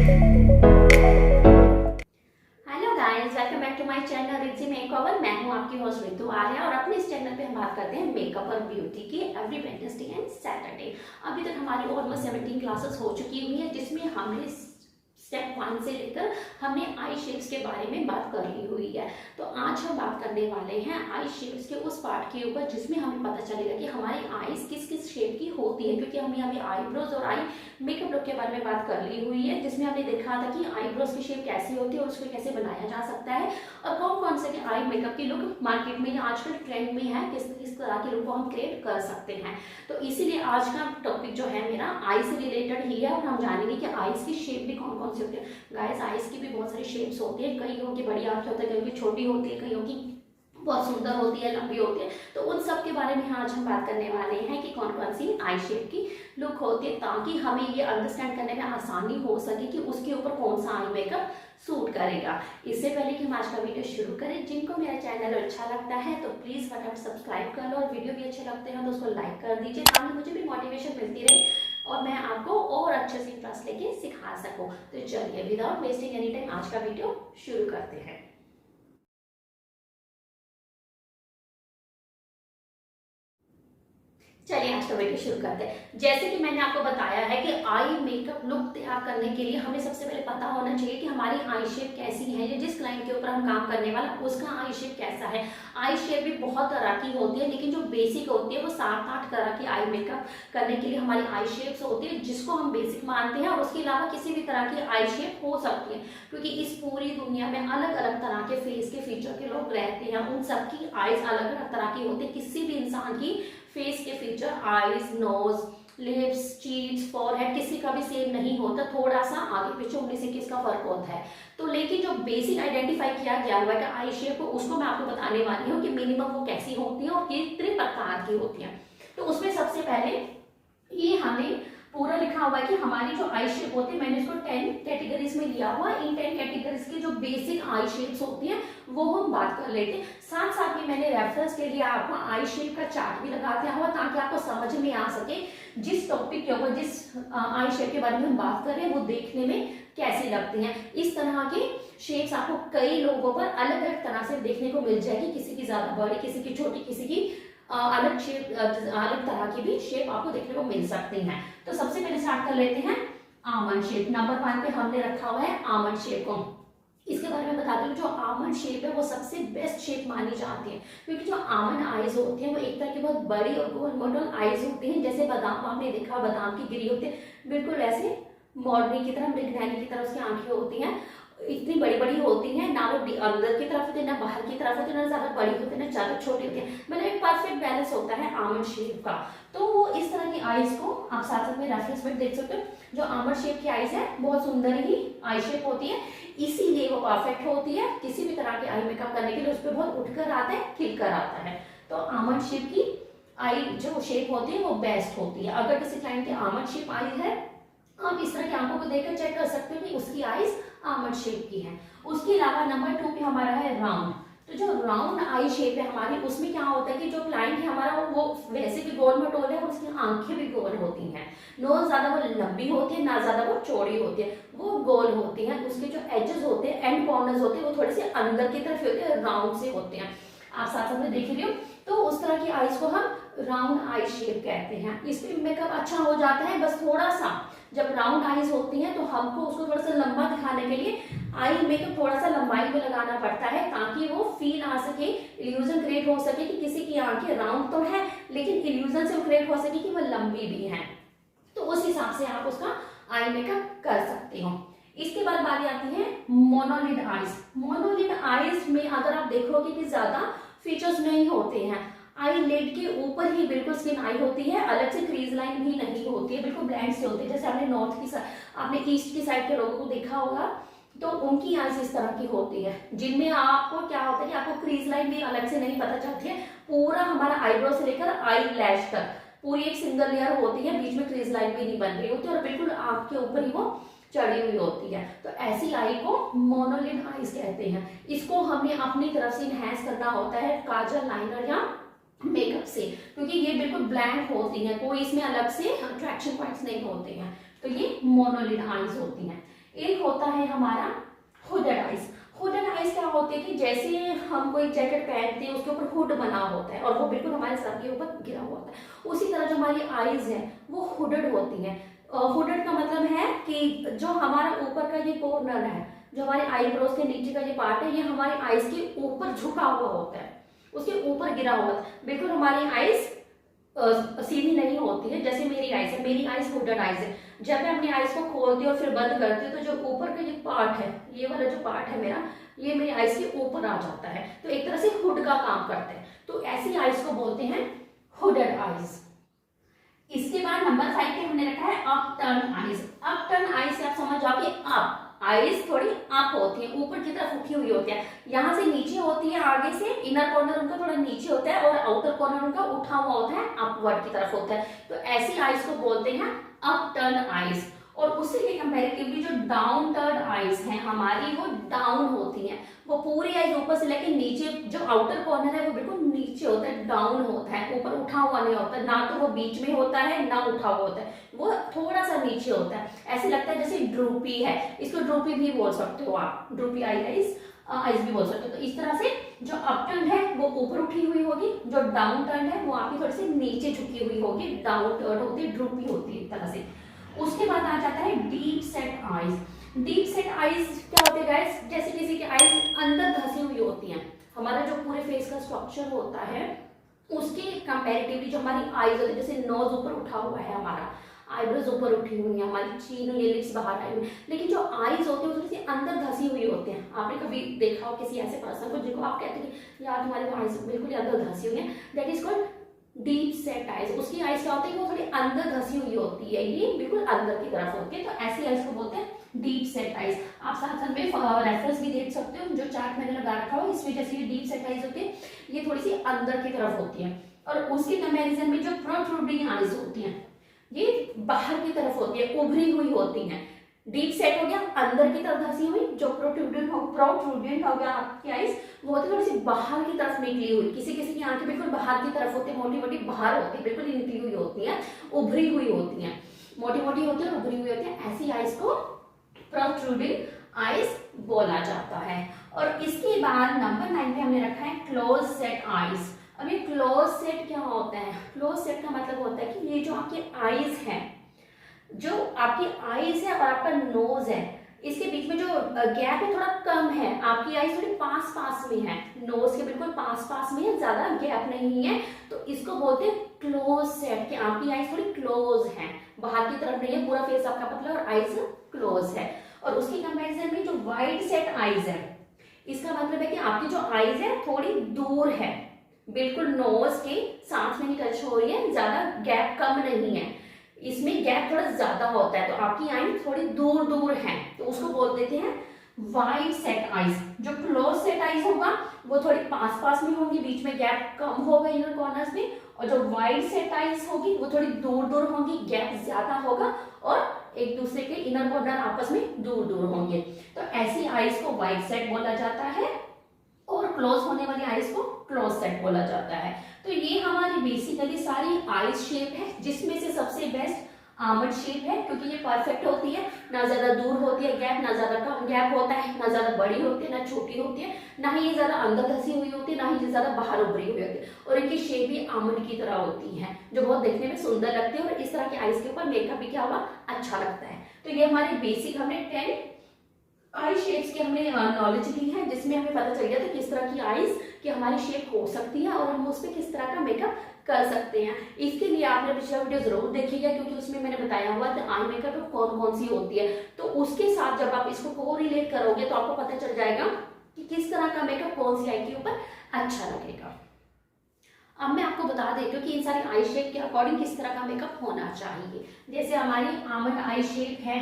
Hello guys, welcome back to my channel Riddhi makeover. मैं हूं आपकी होस्ट रितु आर्या और अपने इस चैनल पे हम बात करते हैं मेकअप और ब्यूटी की एवरी वेडनेसडे एंड सैटरडे। अभी तक हमारी ऑलमोस्ट 17 क्लासेस हो चुकी हुई है, जिसमें हमने स्टेप 1 से लेकर हमने आई शेप्स के बारे में बात कर ली हुई है। तो आज हम बात करने वाले हैं आई शेप्स के उस पार्ट के ऊपर जिसमें हमें पता चलेगा कि हमारी आईज किस किस शेप की होती है, क्योंकि हमने अभी आईब्रोज और आई मेकअप लुक के बारे में बात कर ली हुई है, जिसमें हमने देखा था कि आईब्रोज की शेप कैसी होती है और उसको कैसे बनाया जा सकता है और कौन कौन से आई मेकअप की लुक मार्केट में या आजकल ट्रेंड में है, किस तरह की लुक को हम क्रिएट कर सकते हैं। तो इसीलिए आज का टॉपिक जो है मेरा आई से रिलेटेड ही है और हम जानेंगे कि आईज की शेप भी कौन कौन सी होती है। गाइस, आईज की भी बहुत सारी शेप्स होती है, कईयों की बड़ी आंखें होती है, कईयों की छोटी होती है, कईयों की बहुत सुंदर होती है, लंबी होती है। तो उन सब के बारे में आज हम बात करने वाले हैं कि कौन कौन सी आई शेप की लुक होती है, ताकि हमें ये अंडरस्टैंड करने में आसानी हो सके कि उसके ऊपर कौन सा आई मेकअप सूट करेगा। इससे पहले कि हम आज का वीडियो शुरू करें, जिनको मेरा चैनल अच्छा लगता है तो प्लीज फटाफट सब्सक्राइब कर लो और वीडियो भी अच्छे लगते हैं तो उसको लाइक कर दीजिए, ताकि मुझे भी मोटिवेशन मिलती रहे और मैं आपको और अच्छे से क्लास लेके सिखा सकूं। तो चलिए विदाउट वेस्टिंग एनी टाइम आज का वीडियो शुरू करते हैं। चलिए आज का वीडियो शुरू करते हैं। जैसे कि मैंने आपको बताया है कि आई मेकअप लुक तैयार करने के लिए हमें सबसे पहले पता होना चाहिए कि हमारी आई शेप कैसी है, या जिस क्लाइंट के ऊपर हम काम करने वाला उसका आई शेप कैसा है। आई शेप भी बहुत तरह की होती है, लेकिन जो बेसिक होती है वो 7-8 तरह की आई मेकअप करने के लिए हमारी आई शेप्स होती है, जिसको हम बेसिक मानते हैं। और उसके अलावा किसी भी तरह की आई शेप हो सकती है, क्योंकि इस पूरी दुनिया में अलग अलग तरह के फेस के फीचर के लोग रहते हैं, उन सबकी आईज अलग अलग तरह की होती है। किसी भी इंसान की फेस के feature, eyes, nose, lips, cheeks, forehead किसी का भी सेम नहीं होता, थोड़ा सा आगे पीछे 19-21 का फर्क होता है। तो लेकिन जो बेसिक आइडेंटिफाई किया गया हुआ है आई शेप को, उसको मैं आपको बताने वाली हूँ कि मिनिमम वो कैसी होती है और कितने प्रकार की होती है। तो उसमें सबसे पहले ये हमें पूरा लिखा हुआ है कि हमारी जो आई शेप होती है, मैंने इसको 10 कैटेगरीज में लिया हुआ है। इन 10 कैटेगरीज की जो बेसिक आई शेप्स होती हैं वो हम बात कर लेते हैं। साथ साथ में मैंने रेफरेंस के लिए आपको आई शेप का चार्ट भी लगा दिया हुआ, ताकि आपको समझ में आ सके जिस टॉपिक के ऊपर जिस आई शेप के बारे में हम बात कर रहे हैं वो देखने में कैसी लगती हैं। इस तरह के शेप्स आपको कई लोगों पर अलग अलग तरह से देखने को मिल जाएगी, किसी की ज्यादा बड़ी, किसी की छोटी, किसी की अलग शेप, अलग तरह की भी शेप आपको देखने को मिल सकती हैं। तो सबसे पहले स्टार्ट कर लेते हैं आमंड शेप। नंबर 1 पे हमने रखा हुआ है आमंड शेप को। इसके बारे में बता दूं, जो आमंड शेप है वो सबसे बेस्ट शेप मानी जाती है, क्योंकि जो आमंड आईज होती हैं वो एक तरह की बहुत बड़ी और गोल मोटल आईज होती हैं। जैसे बादाम आपने देखा, बादाम की गिरी होती है, बिल्कुल ऐसे मोरनी की तरह, मृगनैनी की तरह उसकी आंखें होती हैं। इतनी बड़ी बड़ी होती हैं, ना वो अंदर की तरफ होती है ना बाहर की तरफ होती है, ना ज्यादा बड़ी होती है ना ज्यादा छोटी होती है, मतलब एक परफेक्ट बैलेंस होता है आमंड शेप का। तो वो इस तरह की आईज को आप साथ साथ में रेफरेंस में देख सकते हो। जो आमंड शेप की आईज है बहुत सुंदर ही आई शेप होती है, इसीलिए वो परफेक्ट होती है। किसी भी तरह के आई मेकअप करने के लिए उस पर बहुत उठकर आता है, खिलकर आता है। तो आमंड शेप की आई जो शेप होती है वो बेस्ट होती है। अगर किसी क्लाइंट की आमंड शेप आई है, आप इस तरह की आंखों को देखकर चेक कर सकते हो कि उसकी आईज आमंड शेप की है। उसके अलावा नंबर 2 पे हमारा है राउंड। तो जो राउंड आई शेप है हमारी, उसमें क्या होता है कि जो क्लाइंट है हमारा वो वैसे भी गोल मटोल है और उसकी आंखें भी गोल होती हैं। नो ज्यादा वो लंबी होती है, ना ज्यादा वो चौड़ी होती है, वो गोल होती है। उसके जो एजेस होते हैं, एंड कॉर्नर्स होते हैं, वो थोड़े से अंदर की तरफ होते हैं, राउंड से होते हैं। आप साथ साथ में देख रहे हो, तो उस तरह की आईज को हम राउंड आई शेप कहते हैं। इस पे मेकअप अच्छा हो जाता है, बस थोड़ा सा जब राउंड आईज होती हैं तो हमको उसको थोड़ा सा लंबा दिखाने के लिए आई मेकअप थोड़ा सा लंबाई में लगाना पड़ता है, ताकि वो फील आ सके, इल्यूजन क्रिएट हो सके कि किसी की आंखें राउंड तो है लेकिन इल्यूजन से क्रिएट हो सके कि वो लंबी भी है। तो उस हिसाब से आप उसका आई मेकअप कर सकते हो। इसके बाद बारी आती है मोनोलिड आईज। मोनोलिड आईज में अगर आप देखोगे कि ज्यादा फीचर्स नहीं होते हैं, आई लिड के ऊपर ही बिल्कुल स्किन आई होती है, अलग से क्रीज लाइन भी नहीं होती है, बिल्कुल ब्लैंड से होती है। जैसे आपने नॉर्थ की आपने ईस्ट की साइड के लोगों को देखा होगा, तो उनकी आईज इस तरह की होती है, जिनमें आपको क्या होता है कि आपको क्रीज लाइन भी अलग से नहीं पता चलती है। पूरा हमारा आईब्रो से लेकर आई लैश तक पूरी एक सिंगल लेयर होती है, बीच में क्रीज लाइन भी नहीं बन रही होती और बिल्कुल आंख के ऊपर ही वो चढ़ी हुई होती है। तो ऐसी आई को मोनोलिड आईज कहते हैं। इसको हमें अपनी तरफ से इनहैंस करना होता है काजल, लाइनर या मेकअप से, क्योंकि ये बिल्कुल ब्लैंक होती हैं, कोई इसमें अलग से अट्रैक्शन पॉइंट्स नहीं होते हैं। तो ये मोनोलिड आईज होती हैं। एक होता है हमारा हुडेड आइज। हुडेड आइज क्या होते हैं कि जैसे हम कोई जैकेट पहनते हैं उसके ऊपर हुड बना होता है और वो बिल्कुल हमारे सर के ऊपर गिरा हुआ होता है, उसी तरह जो हमारी आइज है वो हुडेड होती है। हुडेड का मतलब है कि जो हमारा ऊपर का ये कॉर्नर है, जो हमारे आईब्रोज के नीचे का ये पार्ट है, ये हमारी आइज के ऊपर झुका हुआ होता है, उसके ऊपर गिरा हुआ है। बिल्कुल हमारी आइज सीधी नहीं होती है। जैसे मेरी आइज है, मेरी आइज हुडेड आइज है। जब मैं अपनी आइज को खोलती हूँ और फिर बंद करती हूँ तो जो ऊपर का ये पार्ट है, ये वाला जो पार्ट है मेरा, ये मेरी आइज के ऊपर आ जाता है, तो एक तरह से हुड का काम करता है। तो ऐसी आइज को बोलते हैं हुडेड आइज। इसके बाद नंबर 5 पे हमने रखा है up turn eyes. Up turn eyes से आप समझ जाओ कि अप आइज थोड़ी अप होती है, ऊपर की तरफ उठी हुई होती है, यहाँ से नीचे होती है, आगे से इनर कॉर्नर उनका थोड़ा नीचे होता है और आउटर कॉर्नर उनका उठा हुआ होता है, अपवर्ड की तरफ होता है। तो ऐसी आइज को बोलते हैं अप टर्न आइज। और उसी के कंपैरेटिवली जो डाउन टर्न आइज है हमारी, वो डाउन होती है। वो पूरी आइज ऊपर से लेके नीचे, जो आउटर कॉर्नर है वो बिल्कुल नीचे होता है, डाउन होता है, ऊपर उठा हुआ नहीं होता, ना तो वो बीच में होता है ना उठा हुआ होता है, वो थोड़ा सा नीचे होता है। ऐसे लगता है जैसे ड्रूपी है, इसको ड्रूपी भी बोल सकते हो आप, ड्रूपी आइज भी बोल सकते हो। तो इस तरह से जो अप टर्न है वो ऊपर उठी हुई होगी, जो डाउन टर्न है वो आपकी थोड़ी सी नीचे झुकी हुई होगी, डाउन टर्न होती है, ड्रूपी होती है एक तरह से। उसके बाद आ जाता है deep set eyes. Deep set eyes क्या होते हैं गाइस, जैसे किसी की आइज अंदर धसी हुई होती है। हमारा जो पूरे फेस का स्ट्रक्चर होता है उसके कंपैरेटिवली जो हमारी आइज होती है, जैसे नोज ऊपर उठा हुआ है हमारा, आईब्रोज ऊपर उठी हुई है, हमारी चीन ये लिप्स बाहर आई हुई, लेकिन जो आइज होती है वो थोड़ी सी अंदर धसी हुई होती है। आपने कभी देखा हो किसी ऐसे पर्सन को जिनको आप कहते हैं कि यार तुम्हारी आइज बिल्कुल अंदर धसी हुई है, that is called deep set eyes. उसकी आइज क्या होती है, वो थोड़ी अंदर धसी हुई होती है, ये बिल्कुल अंदर की तरफ होती है। तो ऐसी आइज को बोलते हैं डीप सेट आइज। आप साथ साथ में रेफरेंस भी देख सकते हो, जो चार्ट मैंने लगा रखा हो इसमें, जैसे ये डीप सेट आइज होती है ये थोड़ी सी अंदर की तरफ होती है। और उसके कंपैरिजन में जो प्रोट्रूडिंग आइज होती है ये बाहर की तरफ होती है, उभरी हुई होती है। डीप सेट हो गया अंदर की तरफ धसी हुई, जो प्रोट्रूडेंट हो गया आपकी आइज, वो होती है थोड़ी सी बाहर की तरफ निकली हुई। किसी किसी की आंखें बिल्कुल बाहर की तरफ होती है, मोटी मोटी बाहर होती है, बिल्कुल निकली हुई होती है, उभरी हुई होती है, मोटी मोटी होती है और उभरी हुई होती है। ऐसी आइज को प्रोट्रूडिंग आइज बोला जाता है। और इसके बाद नंबर 9 पे हमने रखा है क्लोज सेट आइज। अब ये क्लोज सेट क्या होता है, क्लोज सेट का मतलब होता है कि ये जो आपकी आइज है, जो आपकी आइज है और आपका नोज है, इसके बीच में जो गैप है थोड़ा कम है। आपकी आइज थोड़ी पास पास में है, नोज के बिल्कुल पास पास में है, ज्यादा गैप नहीं है, तो इसको बोलते हैं क्लोज सेट, कि आपकी आइज थोड़ी क्लोज है, बाहर की तरफ नहीं है, पूरा फेस आपका पतला और आइज क्लोज है। और उसकी कंपैरिजन में जो वाइड सेट आइज है, इसका मतलब है कि आपकी जो आइज है थोड़ी दूर है, बिल्कुल नोज के साथ में ही टच हो रही है, ज्यादा गैप कम नहीं है, इसमें गैप थोड़ा ज्यादा होता है, तो आपकी आइज थोड़ी दूर दूर है, तो उसको बोल देते हैं वाइड सेट आइज। जो क्लोज सेट आइज होगा वो थोड़ी पास पास में होंगी, बीच में गैप कम होगा इनर कॉर्नर्स में, और जो वाइड सेट आइज होगी वो थोड़ी दूर दूर होंगी, गैप ज्यादा होगा और एक दूसरे के इनर कॉर्नर आपस में दूर दूर होंगे। तो ऐसी आइज को वाइड सेट बोला जाता है और क्लोज होने वाली आइज को क्लोज सेट बोला जाता है। तो ये हमारी बेसिकली सारी आइज शेप है, जिसमें से सबसे बेस्ट आमंड शेप है, क्योंकि ये परफेक्ट होती है, ना ज्यादा दूर होती है गैप, ना ज्यादा कम गैप होता है, ना ज्यादा बड़ी होती है ना छोटी होती है, ना ही ये ज्यादा अंदर धसी हुई होती है, ना ही ज्यादा बाहर उभरी हुई होती है, और इनकी शेप भी आमंड की तरह होती है, जो बहुत देखने में सुंदर लगती है, और इस तरह की आइज के ऊपर मेकअप भी क्या हुआ अच्छा लगता है। तो ये हमारे बेसिक हमने 10 आई शेप्स की हमने नॉलेज ली है, जिसमें हमें पता चल गया था किस तरह की आईज की हमारी शेप हो सकती है और हम उस पर किस तरह का मेकअप कर सकते हैं। इसके लिए आपने पिछला वीडियो जरूर देखिएगा, क्योंकि उसमें मैंने बताया हुआ था आई मेकअप कौन कौन सी होती है, तो उसके साथ जब आप इसको कोरिलेट करोगे तो आपको पता चल जाएगा कि किस तरह का मेकअप कौन सी आई के ऊपर अच्छा लगेगा। अब मैं आपको बता देती हूँ कि इन सारी आई शेप के अकॉर्डिंग किस तरह का मेकअप होना चाहिए। जैसे हमारी आमंड आई शेप है,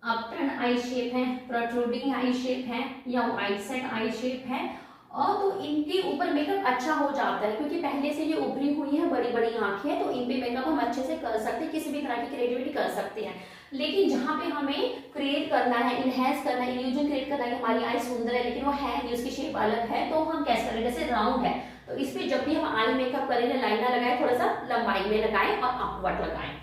अपटर्न आई शेप है, प्रोट्रूडिंग आई शेप है, या वाइड सेट आई शेप है, और तो इनके ऊपर मेकअप अच्छा हो जाता है, क्योंकि पहले से ये उभरी हुई है, बड़ी बड़ी आंखें हैं, तो इन पे मेकअप हम अच्छे से कर सकते हैं, किसी भी तरह की क्रिएटिविटी कर सकते हैं। लेकिन जहाँ पे हमें क्रिएट करना है, इनहेंस करना है, इल्यूजन क्रिएट करना है कि हमारी आई सुंदर है लेकिन वो है नहीं, उसकी शेप अलग है, तो हम कैसे करें। जैसे राउंड है तो इस पे जब भी हम आई मेकअप करें, लाइनर लगाए, थोड़ा सा लंबाई में लगाएं और अपवर्ड लगाएं।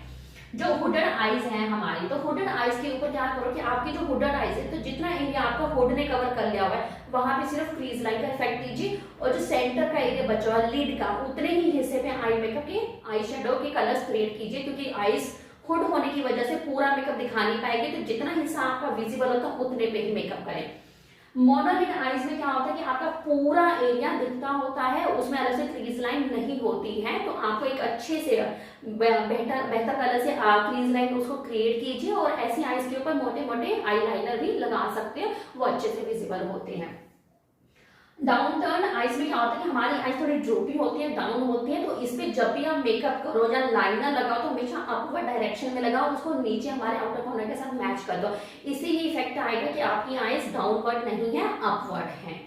जो हुडेड आईज हैं हमारी, तो हुडेड आईज के ऊपर क्या करो कि आपकी जो हुडेड आईज है, तो जितना एरिया आपका हुड ने कवर कर लिया हुआ है वहां पे सिर्फ क्रीज लाइन का इफेक्ट दीजिए, और जो सेंटर का एरिया बचा हुआ लिड का, उतने ही हिस्से पे आई मेकअप के आई शेडो के कलर्स क्रिएट कीजिए, क्योंकि आईज हुड होने की वजह से पूरा मेकअप दिखा नहीं पाएगी, तो जितना हिस्सा आपका विजिबल होता है उतने पे ही मेकअप करें। मोनोलिड आईज में क्या होता है कि आपका पूरा एरिया दिखता होता है, उसमें अलग से क्रीज लाइन नहीं होती है, तो आपको एक अच्छे से बेहतर कलर से क्रीज लाइन उसको क्रिएट कीजिए, और ऐसी आईज के ऊपर मोटे मोटे आई लाइनर भी लगा सकते हैं, वो अच्छे से विजिबल होते हैं। डाउन टर्न आईज में क्या होता है कि हमारी आईज थोड़ी ड्रोपी होती है, डाउन होती है, तो इस पे जब भी आप मेकअप करो या लाइनर लगाओ तो हमेशा अपवर्ड डायरेक्शन में लगाओ, उसको नीचे हमारे आउटर कॉर्नर के साथ मैच कर दो, इससे ये इफेक्ट आएगा कि आपकी आईज डाउनवर्ड नहीं है, अपवर्ड है।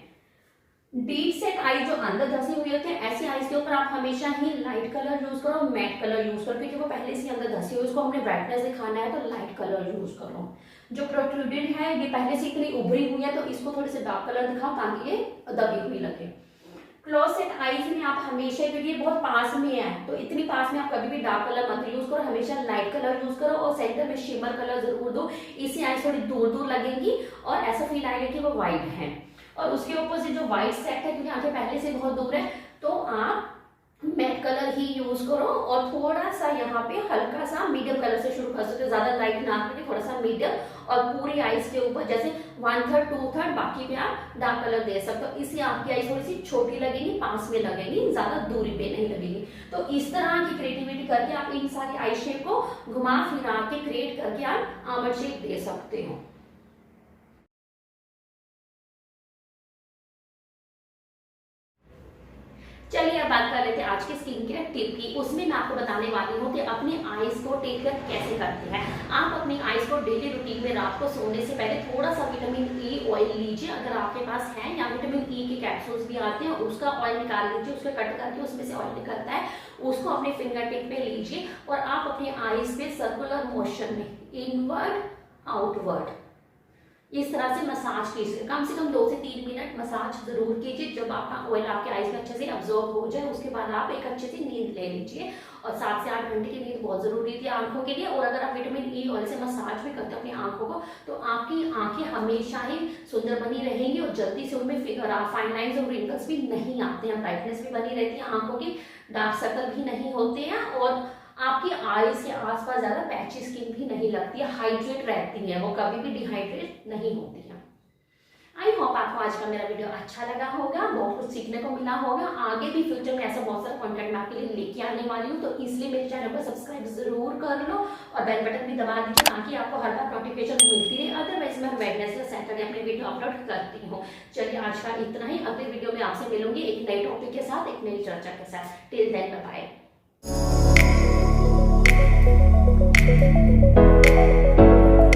डीप सेट आईज जो अंदर धसी हुई होती है, ऐसी आईज के ऊपर आप हमेशा ही लाइट कलर यूज करो, मैट कलर यूज करो, क्योंकि वो पहले से अंदर धसी हुई, उसको हमने ब्राइटनेस दिखाना है तो लाइट कलर यूज करो। जो प्रोट्रूडेड है ये पहले से इतनी उभरी हुई है, तो इसको थोड़े से डार्क कलर दिखाओ ताकि ये दबी हुई लगे। क्लोज सेट आईज में आप हमेशा, क्योंकि ये बहुत पास में है तो इतनी पास में आप कभी भी डार्क कलर मत यूज करो, हमेशा लाइट कलर यूज करो, और सेंटर में शिमर कलर जरूर दो, इससे आईज थोड़ी दूर दूर लगेंगी और ऐसा फील आएगा कि वो वाइट है। और उसके अपोजिट जो व्हाइट सेट है, क्योंकि आंखें पहले से बहुत दूर है, तो आप मैट कलर ही यूज करो, और थोड़ा सा यहाँ पे हल्का सा मीडियम कलर से शुरू कर सकते हो, ज्यादा लाइट ना करके थोड़ा सा मीडियम, और पूरी आईज के ऊपर जैसे 1/3 2/3 बाकी पे आप डार्क कलर दे सकते हो, इससे आपकी आईज थोड़ी सी छोटी लगेगी, पास में लगेगी, ज्यादा दूरी पे नहीं लगेगी। तो इस तरह की क्रिएटिविटी करके आप इन सारी आई शेप को घुमा फिरा के क्रिएट करके आप आमद शेप दे सकते हो। चलिए अब बात कर लेते हैं आज के स्किन केयर टिप की। उसमें मैं आपको बताने वाली हूँ कि अपनी आईज को टेक केयर कैसे करते हैं। आप अपनी आईज को डेली रूटीन में रात को सोने से पहले थोड़ा सा विटामिन ई ऑयल लीजिए, अगर आपके पास है, या विटामिन ई के कैप्सूल्स भी आते हैं, उसका ऑयल निकाल लीजिए, उसको कट करके उसमें से ऑयल निकलता है, उसको अपने फिंगर टिप पे लीजिए, और आप अपनी आईज पे सर्कुलर मोशन में इनवर्ड आउटवर्ड इस तरह से मसाज कीजिए, कम से कम 2 से 3 मिनट मसाज जरूर कीजिए। जब आपका ऑयल आपके आईज में अच्छे से अब्जॉर्ब हो जाए, उसके बाद आप एक अच्छे से नींद ले लीजिए, और 7 से 8 घंटे की नींद बहुत जरूरी थी आंखों के लिए। और अगर आप विटामिन ई ऑयल से मसाज भी करते हो अपनी आंखों को, तो आपकी आंखें हमेशा ही सुंदर बनी रहेंगी, और जल्दी से उनमें फाइन लाइन्स और रिंकल्स भी नहीं आते हैं, ब्राइटनेस भी बनी रहती है आंखों की, डार्क सर्कल भी नहीं होते हैं, और आपकी आईज के आसपास ज्यादा पैची स्किन भी नहीं लगती है, हाइड्रेट रहती है, वो कभी भी डिहाइड्रेट नहीं होती है। आई होप आपको आज का मेरा वीडियो अच्छा लगा होगा, बहुत कुछ सीखने को मिला होगा। आगे भी फ्यूचर में ऐसा बहुत सारा कंटेंट मैं आपके लिए लेके आने वाली हूँ, तो इसलिए मेरे चैनल को सब्सक्राइब जरूर कर लो, और बेल बटन भी दबा दीजिए ताकि आपको हर बार नोटिफिकेशन मिलती रहे। अदरवाइज मैं वेडनेसडे सैटरडे अपने वीडियो अपलोड करती हूँ। चलिए आज का इतना ही, अगले वीडियो में आपसे मिलूंगी एक नए टॉपिक के साथ, एक नई चर्चा के साथ। Till then bye bye.